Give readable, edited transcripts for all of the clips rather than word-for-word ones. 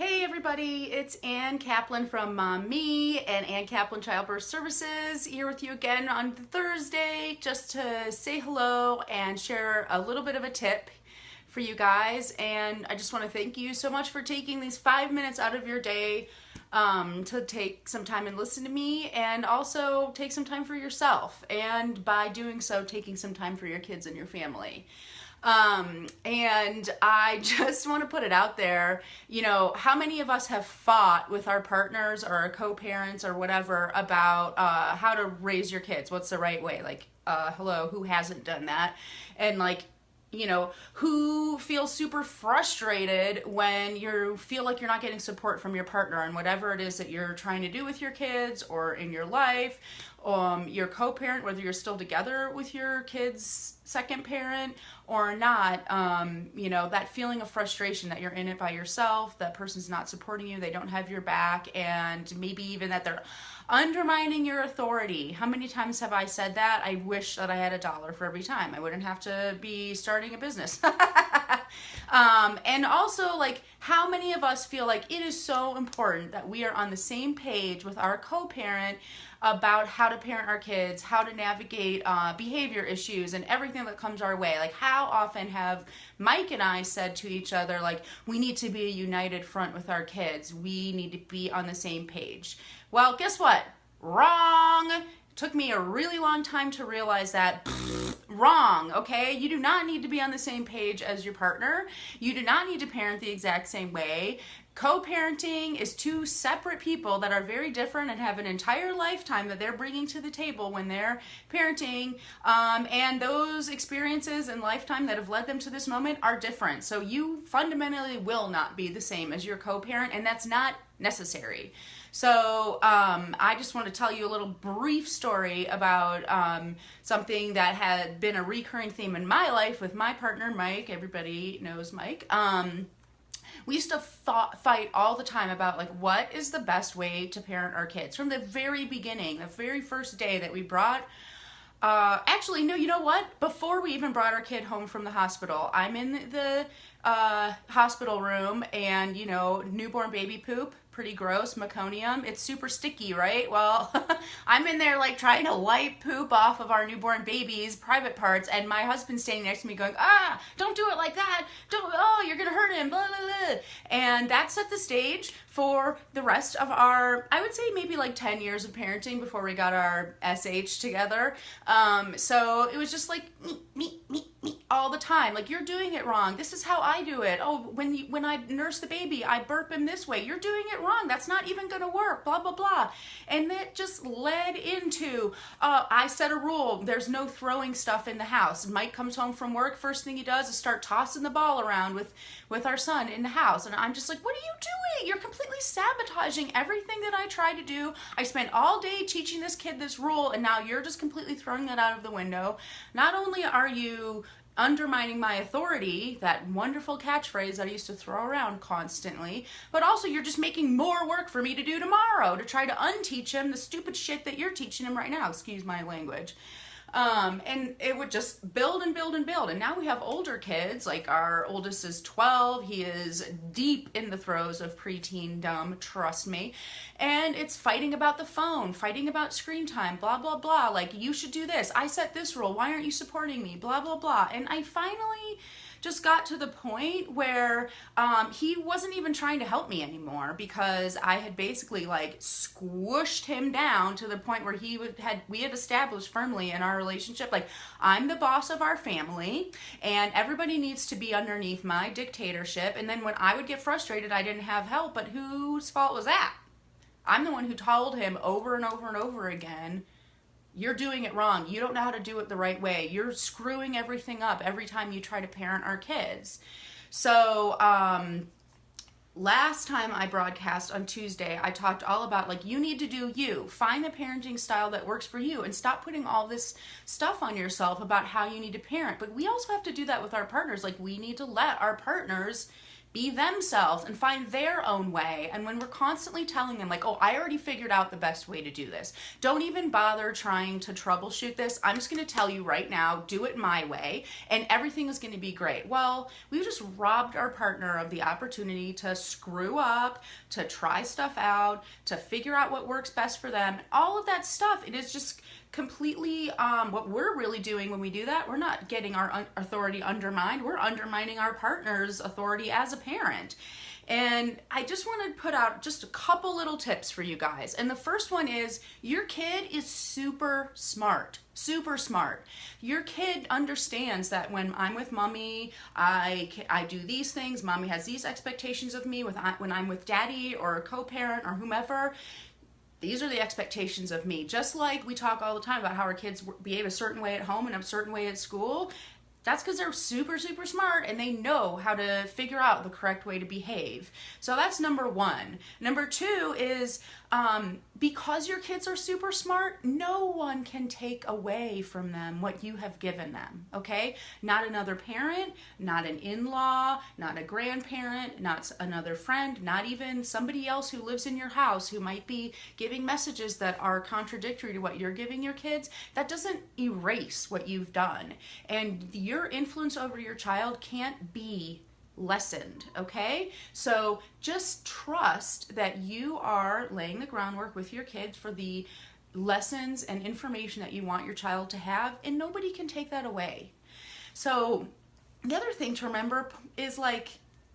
Hey everybody, it's Ann Kaplan from Me and Ann Kaplan Childbirth Services here with you again on Thursday just to say hello and share a little bit of a tip for you guys. And I just want to thank you so much for taking these 5 minutes out of your day to take some time and listen to me, and also take some time for yourself, and by doing so taking some time for your kids and your family. And I just want to put it out there, how many of us have fought with our partners or our co-parents or whatever about how to raise your kids? What's the right way? Hello, who hasn't done that? And who feels super frustrated when you feel like you're not getting support from your partner on whatever it is that you're trying to do with your kids or in your life, your co-parent, whether you're still together with your kid's second parent or not, that feeling of frustration that you're in it by yourself, that person's not supporting you, they don't have your back, and maybe even that they're undermining your authority. How many times have I said that? I wish that I had $1 for every time. I wouldn't have to be starting a business. And also, how many of us feel like it is so important that we are on the same page with our co-parent about how to parent our kids, how to navigate behavior issues and everything that comes our way? How often have Mike and I said to each other, we need to be a united front with our kids. We need to be on the same page. Well, guess what? Wrong. It took me a really long time to realize that. Wrong, okay? You do not need to be on the same page as your partner. You do not need to parent the exact same way. Co-parenting is two separate people that are very different and have an entire lifetime that they're bringing to the table when they're parenting, and those experiences and lifetime that have led them to this moment are different. So you fundamentally will not be the same as your co-parent, and that's not necessary. So I just want to tell you a little brief story about something that had been a recurring theme in my life with my partner, Mike. Everybody knows Mike. We used to fight all the time about what is the best way to parent our kids. From the very beginning, the very first day that we brought actually, no, you know what? Before we even brought our kid home from the hospital, I'm in the hospital room, and newborn baby poop, pretty gross, meconium. It's super sticky, right? Well, I'm in there trying to wipe poop off of our newborn baby's private parts, and my husband's standing next to me going, don't do it like that. You're gonna hurt him, blah, blah, blah. And that set the stage for the rest of our, I would say maybe 10 years of parenting before we got our SH together. So it was just me all the time. You're doing it wrong. This is how I do it. Oh, when I nurse the baby, I burp him this way. You're doing it wrong. That's not even gonna work, blah, blah, blah. And that just led into, I set a rule. There's no throwing stuff in the house. Mike comes home from work. First thing he does is start tossing the ball around with our son in the house. And I'm just what are you doing? You're completely sabotaging everything that I try to do. I spent all day teaching this kid this rule, and now you're just completely throwing that out of the window. Not only are you undermining my authority, that wonderful catchphrase that I used to throw around constantly, but also you're just making more work for me to do tomorrow to try to unteach him the stupid shit that you're teaching him right now. Excuse my language. And it would just build and build and build. And now we have older kids, our oldest is 12. He is deep in the throes of preteen dumb, trust me. And it's fighting about the phone, fighting about screen time, blah, blah, blah. You should do this. I set this rule. Why aren't you supporting me? Blah, blah, blah. And I finally just got to the point where he wasn't even trying to help me anymore, because I had basically squished him down to the point where we had established firmly in our relationship, I'm the boss of our family and everybody needs to be underneath my dictatorship. And then when I would get frustrated, I didn't have help, but whose fault was that? I'm the one who told him over and over and over again, you're doing it wrong. You don't know how to do it the right way. You're screwing everything up every time you try to parent our kids. So last time I broadcast on Tuesday, I talked all about you need to do you. Find the parenting style that works for you and stop putting all this stuff on yourself about how you need to parent. But we also have to do that with our partners. We need to let our partners be themselves and find their own way. And when we're constantly telling them like, oh, I already figured out the best way to do this, don't even bother trying to troubleshoot this. I'm just going to tell you right now, do it my way and everything is going to be great. Well, we've just robbed our partner of the opportunity to screw up, to try stuff out, to figure out what works best for them. All of that stuff, it is just completely what we're really doing when we do that. We're not getting our authority undermined. We're undermining our partner's authority as a parent. And I just want to put out just a couple little tips for you guys. And the first one is your kid is super smart. Super smart. Your kid understands that when I'm with mommy, I do these things. Mommy has these expectations of me. When I'm with daddy or a co-parent or whomever, these are the expectations of me. Just like we talk all the time about how our kids behave a certain way at home and a certain way at school, that's because they're super, super smart and they know how to figure out the correct way to behave. So that's number one. Number two is because your kids are super smart, no one can take away from them what you have given them, okay? Not another parent, not an in-law, not a grandparent, not another friend, not even somebody else who lives in your house who might be giving messages that are contradictory to what you're giving your kids. That doesn't erase what you've done. And your influence over your child can't be lessened, okay? So just trust that you are laying the groundwork with your kids for the lessons and information that you want your child to have, and nobody can take that away. So the other thing to remember is like,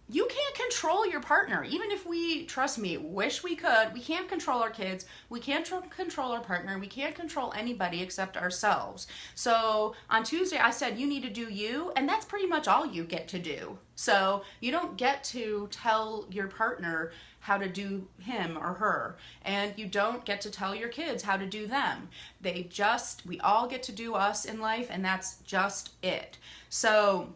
you can't control your partner. Even if we, trust me, wish we could, we can't control our kids, we can't control our partner, we can't control anybody except ourselves. So on Tuesday I said you need to do you, and that's pretty much all you get to do. So you don't get to tell your partner how to do him or her, and you don't get to tell your kids how to do them. We all get to do us in life, and that's just it. So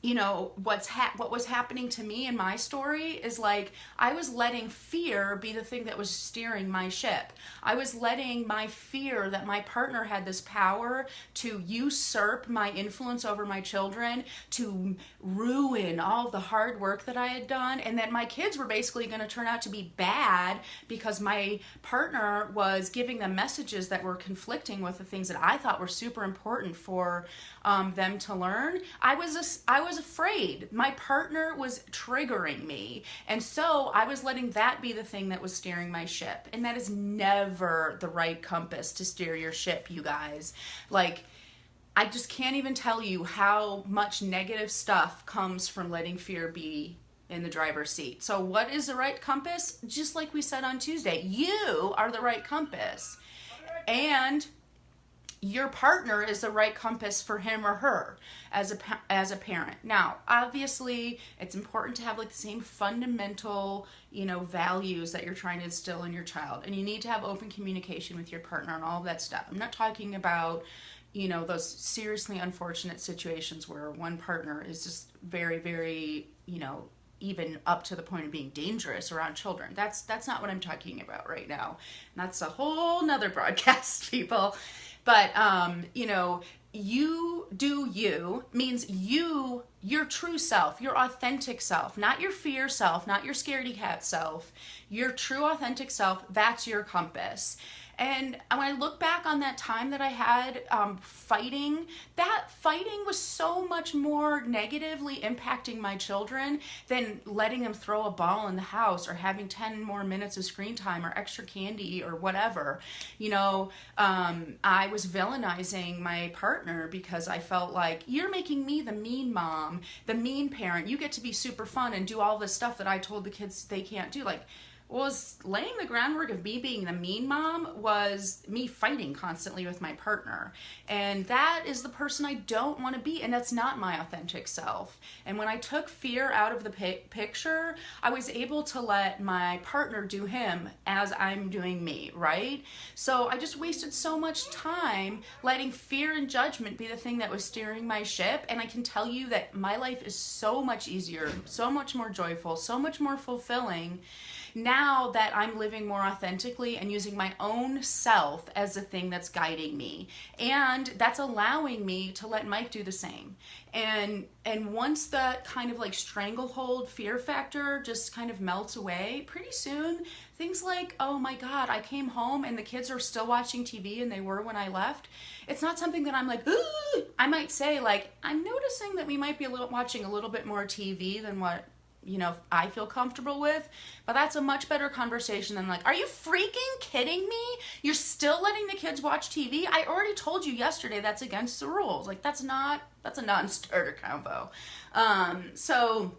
you know, what was happening to me in my story is like, I was letting fear be the thing that was steering my ship. I was letting my fear that my partner had this power to usurp my influence over my children, to ruin all of the hard work that I had done, and that my kids were basically going to turn out to be bad because my partner was giving them messages that were conflicting with the things that I thought were super important for them to learn. I was afraid. My partner was triggering me. And so I was letting that be the thing that was steering my ship. And that is never the right compass to steer your ship, you guys. Like, I just can't even tell you how much negative stuff comes from letting fear be in the driver's seat. So what is the right compass? Just like we said on Tuesday, you are the right compass. And your partner is the right compass for him or her as a parent. Now, obviously, it's important to have like the same fundamental, values that you're trying to instill in your child. And you need to have open communication with your partner and all of that stuff. I'm not talking about, those seriously unfortunate situations where one partner is just very, very, even up to the point of being dangerous around children. That's not what I'm talking about right now. And that's a whole nother broadcast, people. But, you do you means your true self, your authentic self, not your fear self, not your scaredy cat self, your true authentic self, that's your compass. And when I look back on that time that I had fighting, that fighting was so much more negatively impacting my children than letting them throw a ball in the house or having 10 more minutes of screen time or extra candy or whatever. I was villainizing my partner because I felt like, you're making me the mean mom, the mean parent. You get to be super fun and do all this stuff that I told the kids they can't do. Like, was laying the groundwork of me being the mean mom was me fighting constantly with my partner. And that is the person I don't want to be, and that's not my authentic self. And when I took fear out of the picture, I was able to let my partner do him as I'm doing me, right? So I just wasted so much time letting fear and judgment be the thing that was steering my ship, and I can tell you that my life is so much easier, so much more joyful, so much more fulfilling now now that I'm living more authentically and using my own self as the thing that's guiding me, and that's allowing me to let Mike do the same. And once that kind of like stranglehold fear factor just kind of melts away, pretty soon things like, oh my God, I came home and the kids are still watching TV and they were when I left. It's not something that I'm like, ooh. I might say like, I'm noticing that we might be watching a little bit more TV than what, you know, I feel comfortable with, but that's a much better conversation than like, are you freaking kidding me? You're still letting the kids watch TV? I already told you yesterday that's against the rules. Like that's a non-starter combo. So,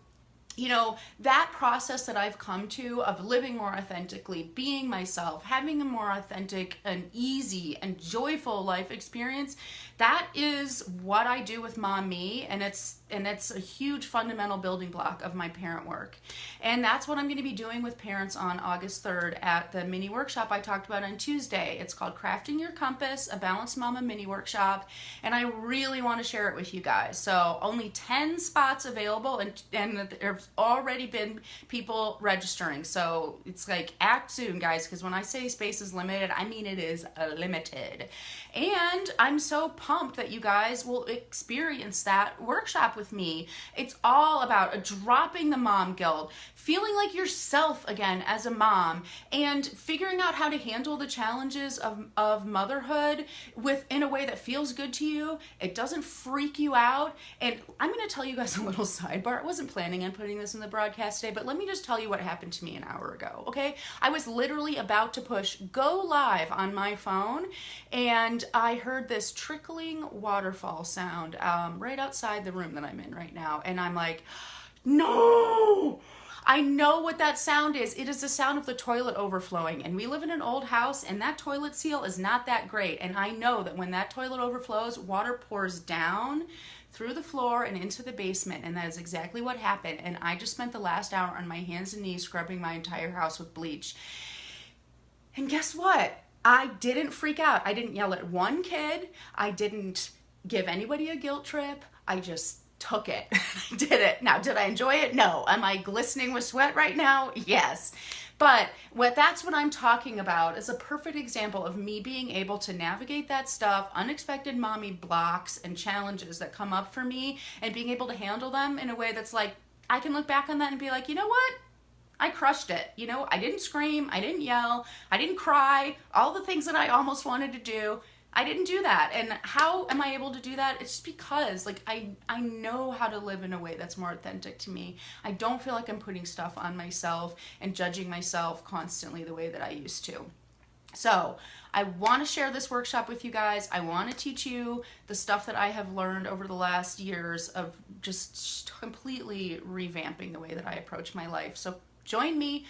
you know, that process that I've come to of living more authentically, being myself, having a more authentic and easy and joyful life experience, that is what I do with Mom Me, and it's a huge fundamental building block of my parent work. And that's what I'm going to be doing with parents on August 3rd at the mini workshop I talked about on Tuesday. It's called Crafting Your Compass, a Balanced Mama mini workshop, and I really want to share it with you guys. So only 10 spots available, and there's already been people registering. So it's like act soon, guys, because when I say space is limited, I mean it is limited. And I'm so pumped that you guys will experience that workshop with me. It's all about dropping the mom guilt, feeling like yourself again as a mom, and figuring out how to handle the challenges of motherhood in a way that feels good to you. It doesn't freak you out. And I'm going to tell you guys a little sidebar. I wasn't planning on putting this in the broadcast today, but let me just tell you what happened to me an hour ago, okay? I was literally about to push go live on my phone, and I heard this trickling waterfall sound right outside the room that I'm in right now, and I'm like, no! I know what that sound is. It is the sound of the toilet overflowing, and we live in an old house, and that toilet seal is not that great, and I know that when that toilet overflows, water pours down through the floor and into the basement, and that is exactly what happened. And I just spent the last hour on my hands and knees scrubbing my entire house with bleach. And guess what? I didn't freak out. I didn't yell at one kid. I didn't give anybody a guilt trip. I just took it. I did it. Now, did I enjoy it? No. Am I glistening with sweat right now? Yes. But that's what I'm talking about is a perfect example of me being able to navigate that stuff, unexpected mommy blocks and challenges that come up for me, and being able to handle them in a way that's like, I can look back on that and be like, you know what? I crushed it. You know, I didn't scream, I didn't yell, I didn't cry, all the things that I almost wanted to do. I didn't do that. And how am I able to do that? It's just because like I know how to live in a way that's more authentic to me. I don't feel like I'm putting stuff on myself and judging myself constantly the way that I used to. So I want to share this workshop with you guys. I want to teach you the stuff that I have learned over the last years of just completely revamping the way that I approach my life. So join me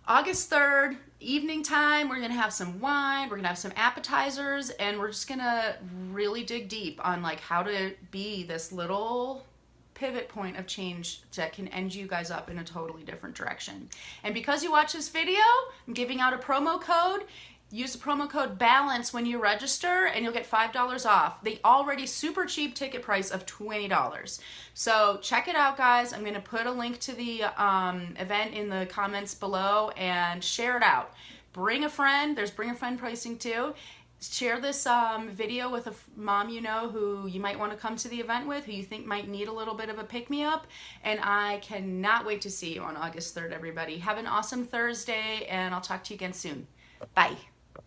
August 3rd, evening time. We're going to have some wine, we're going to have some appetizers, and we're just going to really dig deep on like how to be this little pivot point of change that can end you guys up in a totally different direction. And because you watch this video, I'm giving out a promo code. Use the promo code BALANCE when you register and you'll get $5 off the already super cheap ticket price of $20. So check it out, guys. I'm going to put a link to the event in the comments below and share it out. Bring a friend. There's bring a friend pricing too. Share this video with a mom you know who you might want to come to the event with, who you think might need a little bit of a pick-me-up. And I cannot wait to see you on August 3rd, everybody. Have an awesome Thursday, and I'll talk to you again soon. Bye.